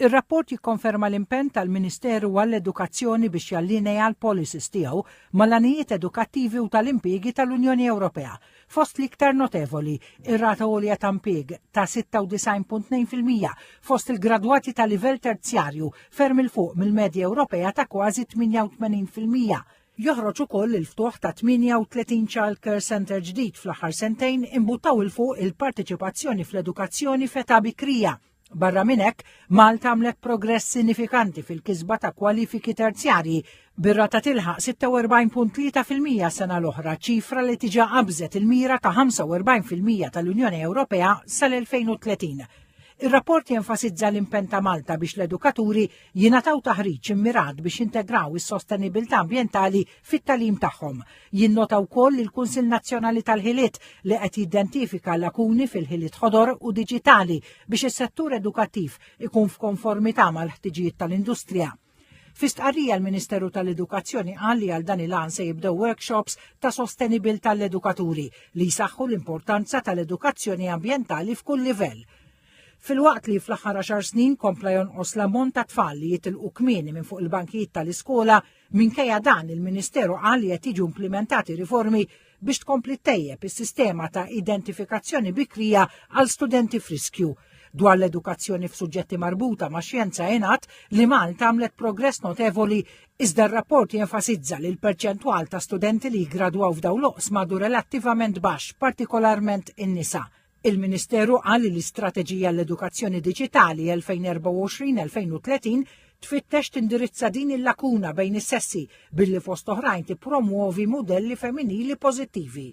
Ir-rapport jikkonferma l-impenn tal-Ministeru għall-Edukazzjoni biex jallinea l-policies tiegħu mal-għanijiet edukattivi u tal-impjiegi tal-Unjoni Ewropea. Fost l-iktar notevoli, ir-rata għolja ta' impjieg ta' 96.2% fost il-gradwati ta' livell terzjarju ferm il-fuq mill-medja Ewropea ta' kważi 88%. Joħroġ ukoll il-ftuħ ta' 38 Child Care Center ġdid fl-aħħar sentejn imbuttaw il-fuq il-partiċipazzjoni fl-edukazzjoni feta bikrija. Barra minn hekk, Malta għamlet progress sinifikanti fil-kisba ta' kwalifiki terzjarji bir-rata tilħaq 46.3% sena l-oħra, ċifra li tiġa qabżet il-mira ta' 45% tal-Unjoni Ewropea sal-2030. Ir-rapport jenfasizza l-impenn ta' Malta biex l-edukaturi jingħataw taħriġ immirat biex integraw is-sostenibilità ambjentali fit-tagħlim tagħhom. Jinnota wkoll il-Kunsill Nazzjonali tal-Ħiliet li qed jidentifika lakuni fil-ħiliet ħodor u diġitali biex is-settur edukattiv ikun f'konformità mal-ħtiġijiet tal-industrija. Fistqarrija l-Ministeru tal-Edukazzjoni qal li għal dan il-għan se jibdew workshops ta' sostenibilità l-edukaturi li jsaħħu l-importanza tal-edukazzjoni ambjentali f'kull livell. Fil-waqt li fl-aħħar 10 snin kompla jonqos l-ammont ta' tfal li jitilqu kmieni minn fuq il-bankijiet tal-iskola, minkejja dan il-Ministeru qal li qed jiġu implementati riformi biex tkompli tejjeb is-sistema ta' identifikazzjoni bikrija għal studenti friskju. Dwar l-edukazzjoni f'suġġetti marbuta ma' xjenza ingħad li Malta għamlet progress notevoli iżda r-rapport jenfasizza li l-perċentwal ta' studenti li jgradwaw f'dawn l-oqsma du relattivament baxx, partikolarment in-nisa. Il-Ministeru qal li l-Istrateġija l-Edukazzjoni Diġitali 2024-2030 tfittex tindirizza din il-lakuna bejn is-sessi billi fost oħrajn tippromuovi modelli femminili pożittivi.